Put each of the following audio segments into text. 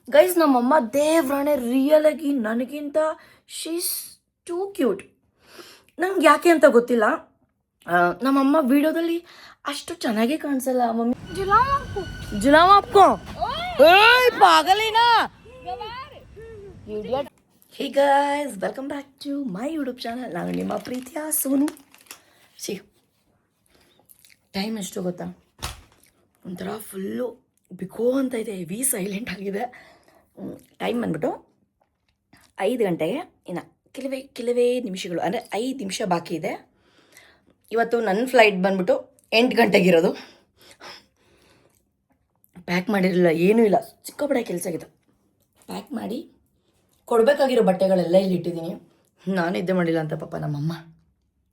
Guys ನಮ್ಮಮ್ಮ ದೇವ್ರಾಣೆ real ಆಗಿ ನನಗಿಂತ ಶೀಸ್ ಟೂ ಕ್ಯೂಟ್. ನಂಗೆ ಯಾಕೆ ಅಂತ ಗೊತ್ತಿಲ್ಲ. ನಮ್ಮಮ್ಮ ವಿಡಿಯೋದಲ್ಲಿ ಅಷ್ಟು ಚೆನ್ನಾಗಿ ಕಾಣಿಸಲ್ಲ. ಮಮ್ಮಿ ಜುಲಾಮ ಅಪ್ಕೋ ಪಾಗಲೇನಾ. Hey guys, welcome back to my YouTube channel. ನಾನು ನಿಮ್ಮ ಪ್ರೀತಿಯ ಸೋನು. ಸಿ ಟೈಮ್ ಎಷ್ಟು ಗೊತ್ತಾ? ಒಂಥರ ಫುಲ್ಲು ಬಿಕೋ ಅಂತ ಇದೆ, ಹೆವಿ ಸೈಲೆಂಟ್ ಆಗಿದೆ. ಟೈಮ್ ಬಂದ್ಬಿಟ್ಟು 5 ಗಂಟೆಗೆ ಇನ್ನು ಕೆಲವೇ ನಿಮಿಷಗಳು, ಅಂದರೆ 5 ನಿಮಿಷ ಬಾಕಿ ಇದೆ. ಇವತ್ತು ನನ್ನ ಫ್ಲೈಟ್ ಬಂದ್ಬಿಟ್ಟು 8 ಗಂಟೆಗಿರೋದು. ಪ್ಯಾಕ್ ಮಾಡಿರಲಿಲ್ಲ, ಏನೂ ಇಲ್ಲ, ಸಿಕ್ಕಾಪಟ್ಟೆ ಕೆಲಸ ಆಗಿದೆ. ಪ್ಯಾಕ್ ಮಾಡಿ ಕೊಡಬೇಕಾಗಿರೋ ಬಟ್ಟೆಗಳೆಲ್ಲ ಇಲ್ಲಿ ಇಟ್ಟಿದ್ದೀನಿ. ನಾನು ನಿದ್ದೆ ಮಾಡಿಲ್ಲ ಅಂತ ಪಾಪ ನಮ್ಮಮ್ಮ.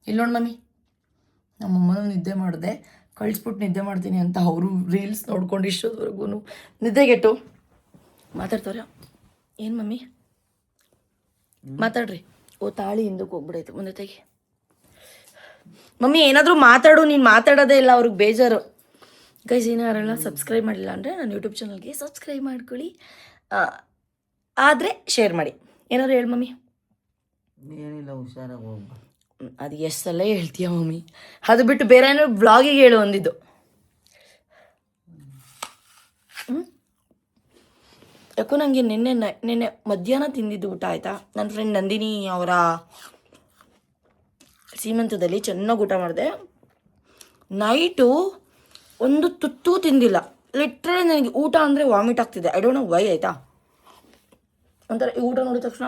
ಇಲ್ಲಿ ನೋಡಿ ಮಮ್ಮಿ, ನಮ್ಮಮ್ಮನೂ ನಿದ್ದೆ ಮಾಡಿದೆ, ಕಳಿಸ್ಬಿಟ್ಟು ನಿದ್ದೆ ಮಾಡ್ತೀನಿ ಅಂತ ಅವರು ರೀಲ್ಸ್ ನೋಡ್ಕೊಂಡು ಇಷ್ಟೊತ್ತವರೆಗೂ ನಿದ್ದೆಗೆಟ್ಟು ಮಾತಾಡ್ತಾರೆ. ಏನು ಮಮ್ಮಿ ಮಾತಾಡ್ರಿ. ಓ ತಾಳಿ ಹಿಂದಕ್ಕೆ ಹೋಗ್ಬಿಡೈತೆ, ಮುಂದೆ ತೆಗಿ ಮಮ್ಮಿ. ಏನಾದರೂ ಮಾತಾಡು, ನೀನು ಮಾತಾಡೋದೇ ಇಲ್ಲ, ಅವ್ರಿಗೆ ಬೇಜಾರು. ಗೈಸ್, ಏನಾರಲ್ಲ ಸಬ್ಸ್ಕ್ರೈಬ್ ಮಾಡಿಲ್ಲ ಅಂದರೆ ನನ್ನ ಯೂಟ್ಯೂಬ್ ಚಾನಲ್ಗೆ ಸಬ್ಸ್ಕ್ರೈಬ್ ಮಾಡ್ಕೊಳ್ಳಿ, ಆದರೆ ಶೇರ್ ಮಾಡಿ. ಏನಾದ್ರು ಹೇಳಿ ಮಮ್ಮಿ. ಏನಿಲ್ಲ, ಹುಷಾರಾಗಿ ಹೋಗ್ಬ. ಅದು ಎಷ್ಟು ಸಲ ಹೇಳ್ತೀಯ ಮಮ್ಮಿ? ಅದು ಬಿಟ್ಟು ಬೇರೆ ಏನಾದ್ರು ಬ್ಲಾಗಿಗೆ ಹೇಳು ಒಂದಿದ್ದು. ಯಾಕೋ ನನಗೆ ನಿನ್ನೆ ಮಧ್ಯಾಹ್ನ ತಿಂದಿದ್ದು ಊಟ ಆಯಿತಾ. ನನ್ನ ಫ್ರೆಂಡ್ ನಂದಿನಿ ಅವರ ಸೀಮಂತದಲ್ಲಿ ಚೆನ್ನಾಗಿ ಊಟ ಮಾಡಿದೆ. ನೈಟು ಒಂದು ತುತ್ತು ತಿಂದಿಲ್ಲ. ಲಿಟ್ರಲಿ ನನಗೆ ಊಟ ಅಂದರೆ ವಾಮಿಟ್ ಆಗ್ತಿದೆ. I don't know why. ಆಯಿತಾ, ಒಂಥರ ಈ ಊಟ ನೋಡಿದ ತಕ್ಷಣ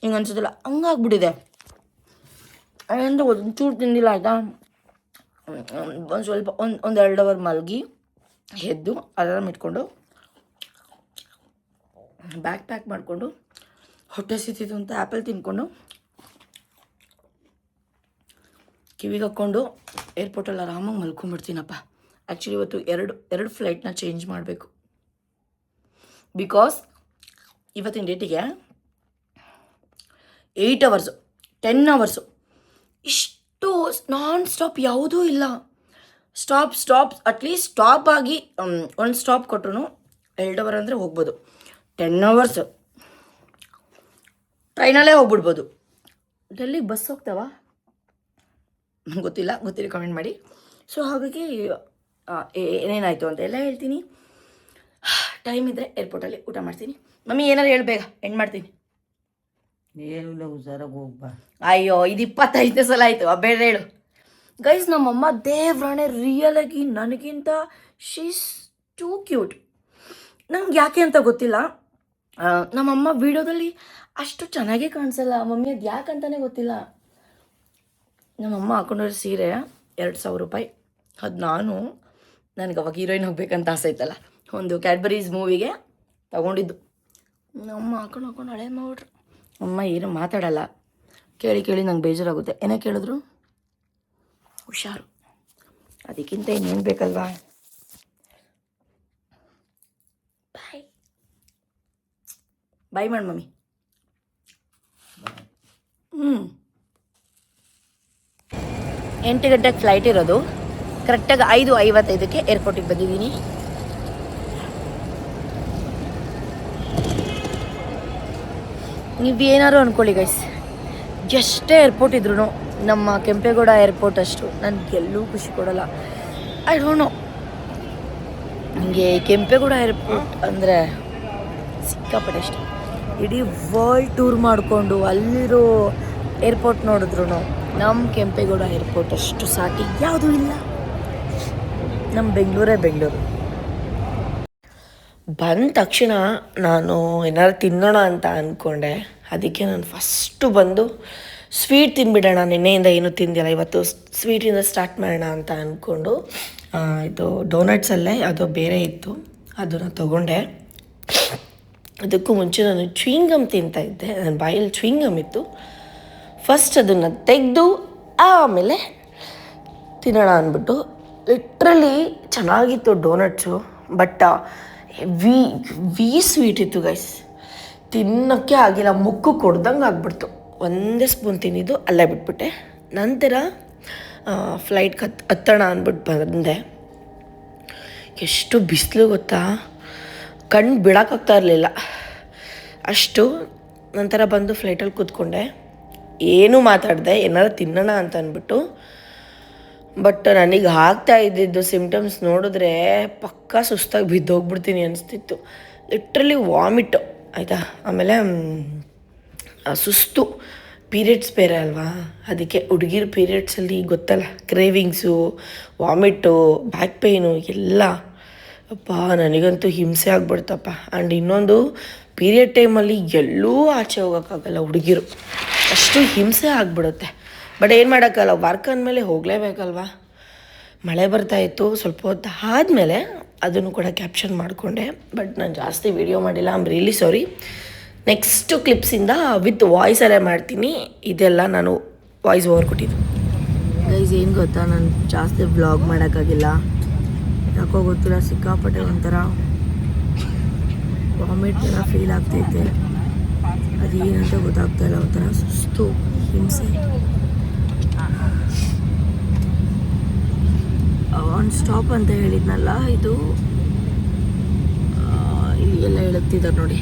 ಹಿಂಗೆ ಅನ್ಸೋದಿಲ್ಲ, ಹಂಗಾಗ್ಬಿಟ್ಟಿದೆ. ಅಂದರೆ ಒಂಚೂರು ತಿಂದಿಲ್ಲ. ಆಯಿತಾ, ಒಂದು ಸ್ವಲ್ಪ ಒಂದು 2 ಅವರ್ ಮಲಗಿ ಎದ್ದು ಅಲಾರಾಮ್ ಇಟ್ಕೊಂಡು ಬ್ಯಾಗ್ ಪ್ಯಾಕ್ ಮಾಡಿಕೊಂಡು ಹೊಟ್ಟೆ ಸಿತಿತ್ತು ಅಂತ ಆ್ಯಪಲ್ ತಿನ್ಕೊಂಡು ಕಿವಿಗೆ ಹಾಕ್ಕೊಂಡು ಏರ್ಪೋರ್ಟಲ್ಲಿ ಆರಾಮಾಗಿ ಮಲ್ಕೊಂಡ್ಬಿಡ್ತೀನಪ್ಪ. ಆ್ಯಕ್ಚುಲಿ ಇವತ್ತು ಎರಡು ಫ್ಲೈಟ್ನ ಚೇಂಜ್ ಮಾಡಬೇಕು. ಬಿಕಾಸ್ ಇವತ್ತಿನ ಡೇಟಿಗೆ 8 ಅವರ್ಸು 10 ಅವರ್ಸು ಇಷ್ಟು ನಾನ್ ಸ್ಟಾಪ್ ಯಾವುದೂ ಇಲ್ಲ. ಸ್ಟಾಪ್ ಅಟ್ಲೀಸ್ಟ್ ಸ್ಟಾಪ್ ಆಗಿ ಒಂದು ಸ್ಟಾಪ್ ಕೊಟ್ಟರು 2 ಅವರ್ ಅಂದರೆ ಹೋಗ್ಬೋದು. 10 ಅವರ್ಸು ಟ್ರೈನಲ್ಲೇ ಹೋಗ್ಬಿಡ್ಬೋದು. ಡೆಲ್ಲಿಗೆ ಬಸ್ ಹೋಗ್ತಾವ ಗೊತ್ತಿಲ್ಲ ಕಮೆಂಟ್ ಮಾಡಿ. ಸೊ ಹಾಗಾಗಿ ಏನೇನಾಯಿತು ಅಂತ ಎಲ್ಲ ಹೇಳ್ತೀನಿ. ಟೈಮ್ ಇದ್ದರೆ ಏರ್ಪೋರ್ಟಲ್ಲಿ ಊಟ ಮಾಡ್ತೀನಿ. ಮಮ್ಮಿ ಏನಾರು ಹೇಳಬೇಗ, ಎಂಡ್ ಮಾಡ್ತೀನಿ. ಏನಿಲ್ಲ, ಹುಷಾರಾಗಿ ಹೋಗ್ಬ. ಅಯ್ಯೋ, ಇದು 25ನೇ ಸಲ ಆಯಿತು, ಬೇಡ ಹೇಳು. ಗೈಸ್, ನಮ್ಮಮ್ಮ ದೇವ್ರಾಣೆ ರಿಯಲ್ ಆಗಿ ನನಗಿಂತ ಶೀಸ್ ಟೂ ಕ್ಯೂಟ್. ನಂಗೆ ಯಾಕೆ ಅಂತ ಗೊತ್ತಿಲ್ಲ. ನಮ್ಮಮ್ಮ ವಿಡಿಯೋದಲ್ಲಿ ಅಷ್ಟು ಚೆನ್ನಾಗೇ ಕಾಣಿಸಲ್ಲ. ಮಮ್ಮಿ ಅದು ಯಾಕಂತಾನೆ ಗೊತ್ತಿಲ್ಲ. ನಮ್ಮಮ್ಮ ಹಾಕೊಂಡಿರೋ ಸೀರೆ 2,000 ರೂಪಾಯಿ. ಅದು ನನಗೆ ಅವಾಗ ಹೀರೋಯಿನ್ ಹೋಗ್ಬೇಕಂತ ಆಸೆ ಇತ್ತಲ್ಲ, ಒಂದು ಕ್ಯಾಡ್ಬರೀಸ್ ಮೂವಿಗೆ ತಗೊಂಡಿದ್ದು. ನಮ್ಮಮ್ಮ ಹಾಕೊಂಡು ಹಳೆ ಮಾಡ್ಬಿಟ್ರು. ಅಮ್ಮ ಏನು ಮಾತಾಡಲ್ಲ, ಕೇಳಿ ನಂಗೆ ಬೇಜಾರಾಗುತ್ತೆ. ಏನೇ ಕೇಳಿದ್ರು ಹುಷಾರು, ಅದಕ್ಕಿಂತ ಇನ್ನೇನು ಬೇಕಲ್ವಾ. ಬಾಯ್ ಮಾಡಿ ಮಮ್ಮಿ. 8 ಗಂಟೆಗೆ ಫ್ಲೈಟ್ ಇರೋದು. ಕರೆಕ್ಟಾಗಿ 5:55ಕ್ಕೆ ಏರ್ಪೋರ್ಟಿಗೆ ಬಂದಿದ್ದೀನಿ. ನೀವೇನಾದ್ರು ಅಂದ್ಕೊಳ್ಳಿ ಗೈಸ್, ಎಷ್ಟೇ ಏರ್ಪೋರ್ಟ್ ಇದ್ರೂ ನಮ್ಮ ಕೆಂಪೇಗೌಡ ಏರ್ಪೋರ್ಟ್ ಅಷ್ಟು ನನಗೆಲ್ಲೂ ಖುಷಿ ಕೊಡೋಲ್ಲ. ಐ ಡೋಂಟ್ ನೋ, ನನಗೆ ಕೆಂಪೇಗೌಡ ಏರ್ಪೋರ್ಟ್ ಅಂದರೆ ಸಿಕ್ಕಾಪಟ್ಟೆ ಇಷ್ಟ. ಇಡೀ ವರ್ಲ್ಡ್ ಟೂರ್ ಮಾಡಿಕೊಂಡು ಅಲ್ಲಿರೋ ಏರ್ಪೋರ್ಟ್ ನೋಡಿದ್ರು ನಮ್ಮ ಕೆಂಪೇಗೌಡ ಏರ್ಪೋರ್ಟ್ ಅಷ್ಟು ಸಾಟಿ ಯಾವುದೂ ಇಲ್ಲ. ನಮ್ಮ ಬೆಂಗಳೂರು. ಬಂದ ತಕ್ಷಣ ನಾನು ಏನಾದ್ರು ತಿನ್ನೋಣ ಅಂತ ಅಂದ್ಕೊಂಡೆ. ಅದಕ್ಕೆ ನಾನು ಫಸ್ಟು ಬಂದು ಸ್ವೀಟ್ ತಿನ್ಬಿಡೋಣ, ನಿನ್ನೆಯಿಂದ ಏನೂ ತಿಂದಿಲ್ಲ, ಇವತ್ತು ಸ್ವೀಟಿಂದ ಸ್ಟಾರ್ಟ್ ಮಾಡೋಣ ಅಂತ ಅಂದ್ಕೊಂಡು ಇದು ಡೋನಟ್ಸಲ್ಲೇ ಅದು ಬೇರೆ ಇತ್ತು, ಅದನ್ನು ತೊಗೊಂಡೆ. ಅದಕ್ಕೂ ಮುಂಚೆ ನಾನು ಚ್ಯೂಯಿಂಗಮ್ ತಿಂತಾಯಿದ್ದೆ, ನನ್ನ ಬಾಯಲ್ಲಿ ಚ್ಯೂಯಿಂಗಮ್ ಇತ್ತು. ಫಸ್ಟ್ ಅದನ್ನು ತೆಗೆದು ಆಮೇಲೆ ತಿನ್ನೋಣ ಅಂದ್ಬಿಟ್ಟು. ಲಿಟ್ರಲಿ ಚೆನ್ನಾಗಿತ್ತು ಡೋನಟ್ಸು, ಬಟ್ ವಿ ಸ್ವೀಟ್ ಇತ್ತು ಗೈಸ್. ತಿನ್ನೋಕ್ಕೆ ಆಗಿಲ್ಲ, ಮುಕ್ಕು ಕೊಡ್ದಂಗೆ ಆಗ್ಬಿಡ್ತು. ಒಂದೇ ಸ್ಪೂನ್ ತಿಂದಿದ್ದು ಅಲ್ಲೇ ಬಿಟ್ಬಿಟ್ಟೆ. ನಂತರ ಫ್ಲೈಟ್ಗೆ ಹತ್ತೋಣ ಅಂದ್ಬಿಟ್ಟು ಬಂದೆ. ಎಷ್ಟು ಬಿಸಿಲು ಗೊತ್ತಾ, ಕಣ್ಣು ಬಿಡೋಕ್ಕಾಗ್ತಾ ಇರಲಿಲ್ಲ ಅಷ್ಟು. ನಂತರ ಬಂದು ಫ್ಲೈಟಲ್ಲಿ ಕೂತ್ಕೊಂಡೆ, ಏನೂ ಮಾತಾಡಿದೆ, ಏನಾರು ತಿನ್ನೋಣ ಅಂತ ಅಂದ್ಬಿಟ್ಟು. ಬಟ್ ನನಗೆ ಆಗ್ತಾ ಇದ್ದಿದ್ದು ಸಿಮ್ಟಮ್ಸ್ ನೋಡಿದ್ರೆ ಪಕ್ಕಾ ಸುಸ್ತಾಗಿ ಬಿದ್ದೋಗ್ಬಿಡ್ತೀನಿ ಅನಿಸ್ತಿತ್ತು. ಲಿಟ್ರಲಿ ವಾಮಿಟ್ಟು ಆಯಿತಾ. ಆಮೇಲೆ ಸುಸ್ತು, ಪೀರಿಯಡ್ಸ್ ಬೇರೆ ಅಲ್ವಾ, ಅದಕ್ಕೆ ಹುಡುಗಿರ ಪೀರಿಯಡ್ಸಲ್ಲಿ ಗೊತ್ತಲ್ಲ, ಕ್ರೇವಿಂಗ್ಸು, ವಾಮಿಟ್ಟು, ಬ್ಯಾಕ್ ಪೇಯ್ನು ಎಲ್ಲ. ಅಪ್ಪ ನನಗಂತೂ ಹಿಂಸೆ ಆಗ್ಬಿಡ್ತಪ್ಪ. ಆ್ಯಂಡ್ ಇನ್ನೊಂದು, ಪೀರಿಯಡ್ ಟೈಮಲ್ಲಿ ಎಲ್ಲೂ ಆಚೆ ಹೋಗೋಕ್ಕಾಗಲ್ಲ ಹುಡುಗಿರು, ಅಷ್ಟು ಹಿಂಸೆ ಆಗಿಬಿಡುತ್ತೆ. ಬಟ್ ಏನು ಮಾಡೋಕ್ಕಲ್ಲ, ವರ್ಕ್ ಅಂದಮೇಲೆ ಹೋಗಲೇಬೇಕಲ್ವ. ಮಳೆ ಬರ್ತಾಯಿತ್ತು, ಸ್ವಲ್ಪ ಹೊತ್ತು ಆದಮೇಲೆ ಅದನ್ನು ಕೂಡ ಕ್ಯಾಪ್ಷನ್ ಮಾಡಿಕೊಂಡೆ. ಬಟ್ ನಾನು ಜಾಸ್ತಿ ವೀಡಿಯೋ ಮಾಡಿಲ್ಲ, I am really sorry. Next ಕ್ಲಿಪ್ಸಿಂದ ವಿತ್ ವಾಯ್ಸಲ್ಲೇ ಮಾಡ್ತೀನಿ. ಇದೆಲ್ಲ ನಾನು ವಾಯ್ಸ್ ಓವರ್ ಕೊಟ್ಟಿದ್ದು. ಗೈಸ್ ಏನು ಗೊತ್ತಾ, ನಾನು ಜಾಸ್ತಿ ವ್ಲಾಗ್ ಮಾಡೋಕ್ಕಾಗಿಲ್ಲ, ಯಾಕೋ ಗೊತ್ತಿಲ್ಲ, ಸಿಕ್ಕಾಪಟ್ಟೆ ಒಂಥರ ವಾಮಿಟ್ ಥರ ಫೀಲ್ ಆಗ್ತೈತೆ. ಅದೇನಂತ ಗೊತ್ತಾಗ್ತಾಯಿಲ್ಲ, ಒಂಥರ ಸುಸ್ತು, ಹಿಂಸೆ. ಆನ್ ಸ್ಟಾಪ್ ಅಂತ ಹೇಳಿದ್ನಲ್ಲ, ಇದು ಇಲ್ಲಿ ಎಲ್ಲ ಹೇಳುತ್ತಿದ್ದಾರೆ ನೋಡಿ,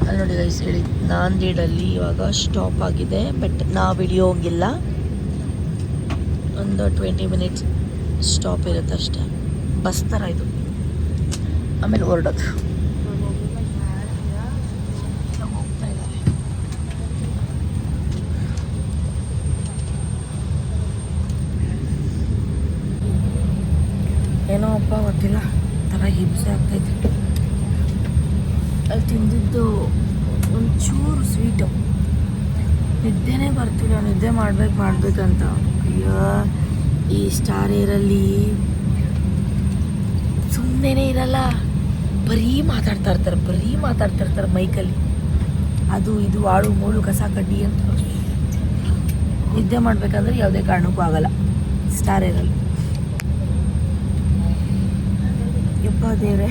ಅಲ್ಲಿ ನೋಡಿ ಗೈಸ್ ಹೇಳಿ, ನಾಂದೇಡಲ್ಲಿ ಇವಾಗ ಸ್ಟಾಪ್ ಆಗಿದೆ. ಬಟ್ ನಾವು ಹಿಡಿಯೋಂಗಿಲ್ಲ, ಒಂದು 20 ಮಿನಿಟ್ಸ್ ಸ್ಟಾಪ್ ಇರುತ್ತೆ ಅಷ್ಟೇ, ಬಸ್ ಥರ ಇದು. ಆಮೇಲೆ ಹೊರಡೋದು. ಏನೋ ಅಪ್ಪ ಗೊತ್ತಿಲ್ಲ, ಥರ ಹಿಂಸೆ ಆಗ್ತೈತೆ. ಅಲ್ಲಿ ತಿಂದಿದ್ದು ಒಂಚೂರು ಸ್ವೀಟು, ನಿದ್ದೆನೇ ಬರ್ತಿಲ್ಲ, ನಿದ್ದೆ ಮಾಡ್ಬೇಕಂತ. ಅಯ್ಯೋ, ಈ ಸ್ಟಾರ್ ಏರಲ್ಲಿ ಸುಮ್ಮನೆ ಇರಲ್ಲ, ಬರೀ ಮಾತಾಡ್ತಾ ಇರ್ತಾರೆ ಮೈಕಲ್ಲಿ. ಅದು ಇದು ಆಡು ಮೂಳು ಕಸ ಕಡ್ಡಿ ಅಂತ. ನಿದ್ದೆ ಮಾಡಬೇಕಂದ್ರೆ ಯಾವುದೇ ಕಾರಣಕ್ಕೂ ಆಗಲ್ಲ ಸ್ಟಾರ್ ಏರಲ್ಲಿ. ಯಪ್ಪ ದೇವ್ರೆ,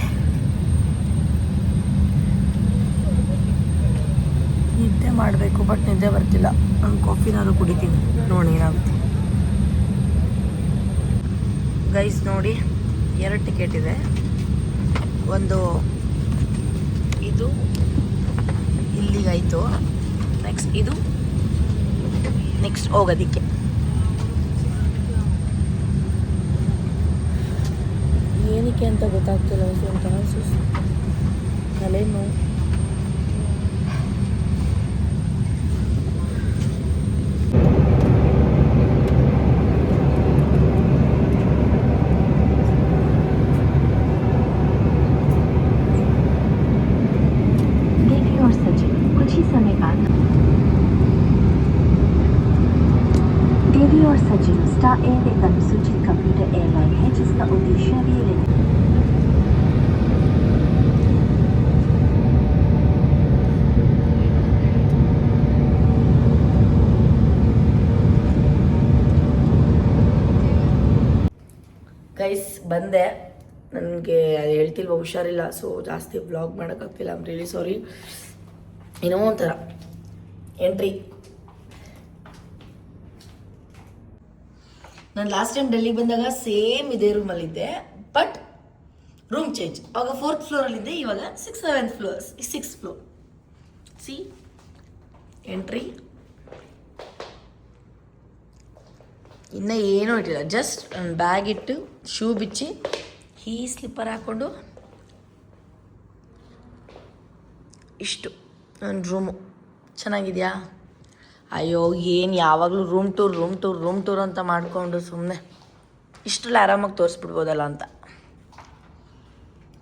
ನಿದ್ದೆ ಮಾಡಬೇಕು, ಬಟ್ ನಿದ್ದೆ ಬರ್ತಿಲ್ಲ. ನಾನು ಕಾಫಿನಾರು ಕುಡಿತೀನಿ, ನೋಡಿ ಏನಾಗುತ್ತೆ. ಗೈಸ್ ನೋಡಿ, 2 ಟಿಕೆಟ್ ಇದೆ. ಒಂದು ಇದು ಇಲ್ಲಿಗಾಯಿತು, ನೆಕ್ಸ್ಟ್ ಇದು ನೆಕ್ಸ್ಟ್ ಹೋಗೋದಕ್ಕೆ. ಏನಕ್ಕೆ ಅಂತ ಗೊತ್ತಾಗ್ತಿಲ್ಲ, ಒಂಥರ ಸುಸ್ತು, ತಲೆನೋವು. देवी और सचिन स्टार एयर एक अनुसूचित कंप्यूटर एयरलाइन है जिसका उद्देश्य रेल ಗೈಸ್ ಬಂದೆ. ನನಗೆ ಅದು ಹೇಳ್ತಿಲ್ವ, ಹುಷಾರಿಲ್ಲ, ಸೊ ಜಾಸ್ತಿ ವ್ಲಾಗ್ ಮಾಡೋಕ್ಕಾಗ್ತಿಲ್ಲ. I am really sorry. ಏನೋ ಒಂಥರ ಎಂಟ್ರಿ. ನಾನು ಲಾಸ್ಟ್ ಟೈಮ್ ಡೆಲ್ಲಿಗೆ ಬಂದಾಗ ಸೇಮ್ ಇದೇ ರೂಮಲ್ಲಿದ್ದೆ, ಬಟ್ ರೂಮ್ ಚೇಂಜ್. ಆವಾಗ 4th ಫ್ಲೋರಲ್ಲಿದ್ದೆ, ಇವಾಗ 6th ಫ್ಲೋರ್. C entry. ಇನ್ನೂ ಏನೂ ಇಟ್ಟಿಲ್ಲ, ಜಸ್ಟ್ ಒಂದು ಬ್ಯಾಗ್ ಇಟ್ಟು, ಶೂ ಬಿಚ್ಚಿ, ಈ ಸ್ಲಿಪ್ಪರ್ ಹಾಕ್ಕೊಂಡು ಇಷ್ಟು ನನ್ನ ರೂಮು. ಚೆನ್ನಾಗಿದೆಯಾ? ಅಯ್ಯೋ, ಏನು ಯಾವಾಗಲೂ ರೂಮ್ ಟೂರ್ ಅಂತ ಮಾಡಿಕೊಂಡು ಸುಮ್ಮನೆ ಇಷ್ಟರಲ್ಲಿ ಆರಾಮಾಗಿ ತೋರಿಸ್ಬಿಡ್ಬೋದಲ್ಲ ಅಂತ.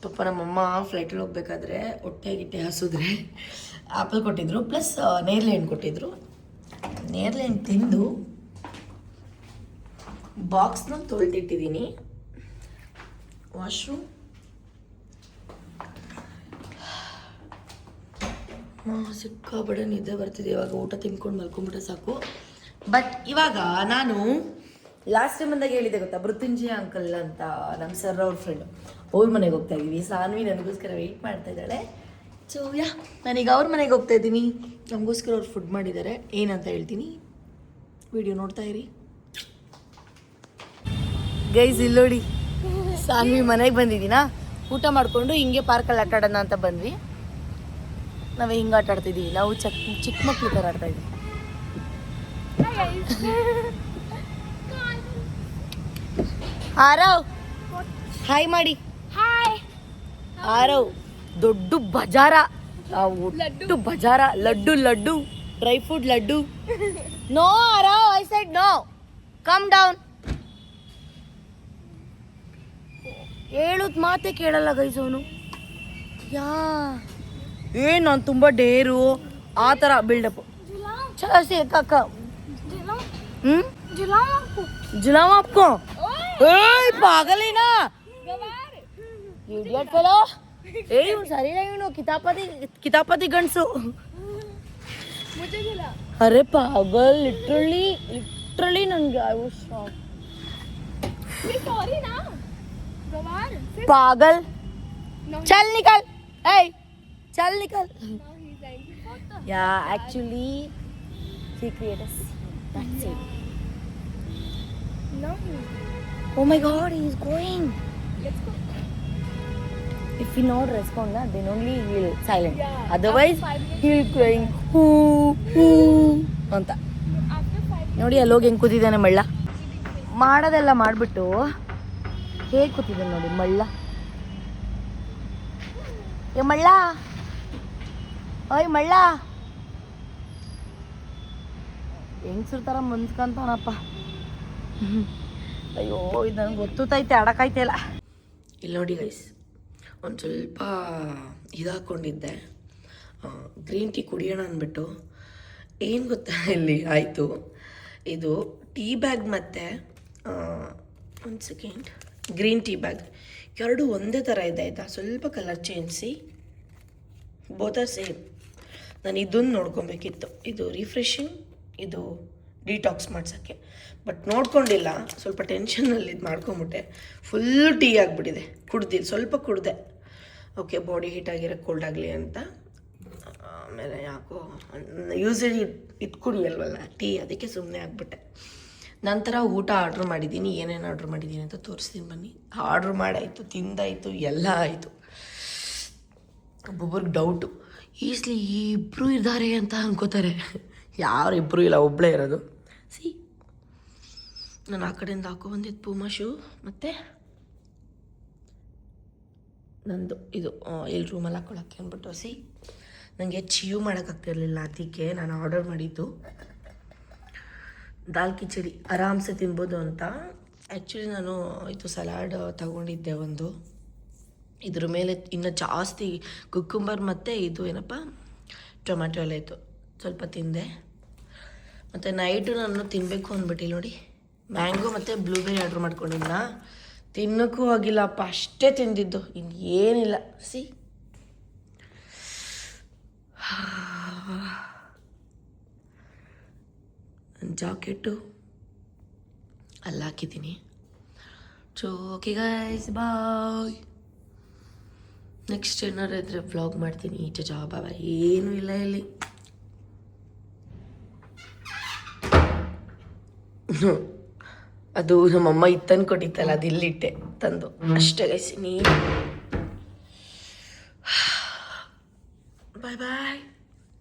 ಪಾಪ ನಮ್ಮಮ್ಮ ಫ್ಲೈಟಲ್ಲಿ ಹೋಗ್ಬೇಕಾದ್ರೆ ಹೊಟ್ಟೆ ಹಸಿದ್ರೆ ಆ್ಯಪಲ್ ಕೊಟ್ಟಿದ್ರು, ಪ್ಲಸ್ ನೇರಳೆ ಹಣ್ಣು ಕೊಟ್ಟಿದ್ರು. ನೇರಳೆ ಹಣ್ಣು ತಿಂದು ಬಾಕ್ಸ್ನ ತೊಳೆದಿಟ್ಟಿದ್ದೀನಿ. ವಾಶ್ರೂಮ್, ಸಿಕ್ಕಾಬಡೆ ನಿದ್ದೆ ಬರ್ತಿದೆ. ಇವಾಗ ಊಟ ತಿನ್ಕೊಂಡು ಮಲ್ಕೊಂಡ್ಬಿಟ್ರೆ ಸಾಕು. ಬಟ್ ಇವಾಗ ನಾನು ಲಾಸ್ಟ್ ಟೈಮ್ ಅಂದಾಗ ಹೇಳಿದೆ ಗೊತ್ತಾ, ಮೃತ್ಯುಂಜಯ ಅಂಕಲ್ ಅಂತ ನಮ್ಮ ಸರ್ ಅವ್ರ ಫ್ರೆಂಡು, ಅವ್ರ ಮನೆಗೆ ಹೋಗ್ತಾ ಇದ್ದೀವಿ. ಸಾನ್ವಿ ನನಗೋಸ್ಕರ ವೆಯ್ಟ್ ಮಾಡ್ತಾ ಇದ್ದಾಳೆ. ಸೊ ನಾನೀಗ ಅವ್ರ ಮನೆಗೆ ಹೋಗ್ತಾ ಇದ್ದೀನಿ. ನಮಗೋಸ್ಕರ ಅವ್ರು ಫುಡ್ ಮಾಡಿದ್ದಾರೆ, ಏನಂತ ಹೇಳ್ತೀನಿ, ವಿಡಿಯೋ ನೋಡ್ತಾ ಇರಿ. ಗೈಸ್ ಇಲ್ಲಿ ನೋಡಿ, ಸಾನ್ವಿ ಮನೆಗೆ ಬಂದಿದ್ದೀನಾ, ಊಟ ಮಾಡಿಕೊಂಡು ಹಿಂಗೆ ಪಾರ್ಕಲ್ಲಿ ಆಟ ಆಡೋಣ ಅಂತ ಬಂದ್ವಿ. ನಾವು ಹಿಂಗೆ ಆಟ ಆಡ್ತಿದ್ದೀವಿ, ನಾವು ಚಿಕ್ಕ ಮಕ್ಳು ಥರ ಆಡ್ತಾ ಇದ್ವಿ. ಆರವ್ ಹಾಯ್ ಮಾಡಿ. ಆರವ್ ದೊಡ್ಡ ಬಜಾರ, ಒಟ್ಟು ಬಜಾರ, ಲಡ್ಡು ಡ್ರೈ ಫ್ರೂಟ್ ಲಡ್ಡು. No Aarav, I said no, come down. ಹೇಳುದ್ ಮಾತೆ ಕೇಳಲ್ಲ ಗೈಸ್ ಅವನು. ನಾನು ತುಂಬ ಡೇರು ಆ ಥರ ಬಿಲ್ಡಪ್. ಚಲೋ ಸಿ ಕಾಕ. जुलाम आपको? ओए पागल है ना, इडियट फेलो. ए सरी नहीं कितापति गंडसु. मुझे गिला. अरे पागल, लिटरली नंगे आई वाज शॉक. सॉरी ना गवार. पागल चल निकल. ए चल निकल. या actually he created us. That's it. No. Oh my God, he is going. Let's go. If he not respond, then only he will silent. Yeah. Otherwise, he will crying. ಅಂತ ನೋಡಿ ಅಲ್ಲಿ ಹೋಗಿ ಹೆಂಗೆ ಕೂತಿದ್ದಾನೆ ಮಳ್ಳ. ಮಾಡೋದೆಲ್ಲ ಮಾಡಿಬಿಟ್ಟು ಹೇಗೆ ಕೂತಿದ್ದಾನೆ ನೋಡಿ ಮಳ್ಳ. ಏ ಮಳ್ಳ, ಓಯ್ ಮಳ್ಳ, ಹೆಂಗ್ಸ್ರ ಥರ ಮುನ್ಸ್ಕೊಂತಾನಪ್ಪ. ಅಯ್ಯೋ ಇದು ನನಗೆ ಗೊತ್ತೈತೆ, ಆಡೋಕ್ಕೈತೆ ಇಲ್ಲ. ಇಲ್ಲಿ ನೋಡಿ ಗೈಸ್, ಒಂದು ಸ್ವಲ್ಪ ಇದಾಕೊಂಡಿದ್ದೆ, ಗ್ರೀನ್ ಟೀ ಕುಡಿಯೋಣ ಅಂದ್ಬಿಟ್ಟು. ಏನು ಗೊತ್ತಾ ಇಲ್ಲಿ ಆಯಿತು, ಇದು ಟೀ ಬ್ಯಾಗ್ ಮತ್ತು ಒಂದು ಸೆಕೆಂಡ್, ಗ್ರೀನ್ ಟೀ ಬ್ಯಾಗ್ ಎರಡು ಒಂದೇ ಥರ ಇದೆ ಆಯಿತಾ. ಸ್ವಲ್ಪ ಕಲರ್ ಚೇಂಜಿಸಿ, ಬೋತ್ ಆರ್ ಸೇಮ್. ನಾನು ಇದನ್ನು ನೋಡ್ಕೊಬೇಕಿತ್ತು, ಇದು ರಿಫ್ರೆಶಿಂಗ್, ಇದು ಡಿಟಾಕ್ಸ್ ಮಾಡ್ಸೋಕ್ಕೆ. ಬಟ್ ನೋಡ್ಕೊಂಡಿಲ್ಲ, ಸ್ವಲ್ಪ ಟೆನ್ಷನಲ್ಲಿ ಇದು ಮಾಡ್ಕೊಂಬಿಟ್ಟೆ. ಫುಲ್ಲು ಟೀ ಆಗಿಬಿಟ್ಟಿದೆ, ಕುಡ್ದಿಲ್ಲ, ಸ್ವಲ್ಪ ಕುಡ್ದೆ. ಓಕೆ, ಬಾಡಿ ಹೀಟ್ ಆಗಿರೋ ಕೋಲ್ಡ್ ಆಗಲಿ ಅಂತ. ಆಮೇಲೆ ಯಾಕೋ ಯೂಸಲಿ ಇದು ಕುಡಿಯಲ್ವಲ್ಲ ಟೀ, ಅದಕ್ಕೆ ಸುಮ್ಮನೆ ಆಗಿಬಿಟ್ಟೆ. ನಂತರ ಊಟ ಆರ್ಡ್ರ್ ಮಾಡಿದ್ದೀನಿ. ಏನೇನು ಆರ್ಡ್ರ್ ಮಾಡಿದ್ದೀನಿ ಅಂತ ತೋರಿಸ್ತೀನಿ ಬನ್ನಿ. ಆರ್ಡ್ರ್ ಮಾಡಾಯಿತು, ತಿಂದಾಯಿತು, ಎಲ್ಲ ಆಯಿತು. ಒಬ್ಬೊಬ್ರಿಗೆ ಡೌಟು, ಈಸ್ಲಿ ಇಬ್ಬರು ಇದ್ದಾರೆ ಅಂತ ಅನ್ಕೋತಾರೆ. ಯಾರು ಇಬ್ಬರು ಇಲ್ಲ, ಒಬ್ಬಳೇ ಇರೋದು. ಸಿ, ನಾನು ಆ ಕಡೆಯಿಂದ ಹಾಕೊಬಂದಿದ್ದು ಪೂಮಾ ಶೂ, ಮತ್ತು ನಂದು ಇದು ಎಲ್ಲಿ ರೂಮಲ್ಲಿ ಹಾಕ್ಕೊಳಕ್ಕೆ ಅಂದ್ಬಿಟ್ಟು. ಸಿ, ನನಗೆ ಚೀವ್ ಮಾಡೋಕ್ಕಾಗ್ತಿರ್ಲಿಲ್ಲ, ಅದಕ್ಕೆ ನಾನು ಆರ್ಡರ್ ಮಾಡಿದ್ದು ದಾಲ್ ಕಿಚಡಿ, ಆರಾಮ್ಸೆ ತಿನ್ಬೋದು ಅಂತ. ಆ್ಯಕ್ಚುಲಿ ನಾನು ಇದು ಸಲಾಡ್ ತಗೊಂಡಿದ್ದೆ ಒಂದು, ಇದ್ರ ಮೇಲೆ ಇನ್ನೂ ಜಾಸ್ತಿ ಕುಕ್ಕುಂಬರ್ ಮತ್ತು ಇದು ಏನಪ್ಪ ಟೊಮ್ಯಾಟೊ ಎಲ್ಲ ಇತ್ತು, ಸ್ವಲ್ಪ ತಿಂದೆ. ಮತ್ತು ನೈಟು ನಾನು ತಿನ್ನಬೇಕು ಅಂದ್ಬಿಟ್ಟು ನೋಡಿ ಮ್ಯಾಂಗೋ ಮತ್ತು ಬ್ಲೂಬೆರಿ ಆರ್ಡ್ರ್ ಮಾಡ್ಕೊಂಡಿದ್ದ. ತಿನ್ನೋಕ್ಕೂ ಆಗಿಲ್ಲಪ್ಪ, ಅಷ್ಟೇ ತಿಂದಿದ್ದು, ಇನ್ನೇನಿಲ್ಲ. ಸಿ, ಜಾಕೆಟು ಅಲ್ಲಿ ಹಾಕಿದ್ದೀನಿ. ಸೊ ಓಕೆ ಗೈಸ್, ಬಾಯ್. ನೆಕ್ಸ್ಟ್ ಏನಾರು ಇದ್ದರೆ ವ್ಲಾಗ್ ಮಾಡ್ತೀನಿ. ಬಾಬಾ ಏನೂ ಇಲ್ಲ ಇಲ್ಲಿ. ಅದು ನಮ್ಮಮ್ಮ ಇತ್ತಂದು ಕೊಟ್ಟಿತ್ತಲ್ಲ, ಅದು ಇಲ್ಲಿಟ್ಟೆ ತಂದು ಅಷ್ಟೇ ಗೈಸ್. ನೀನು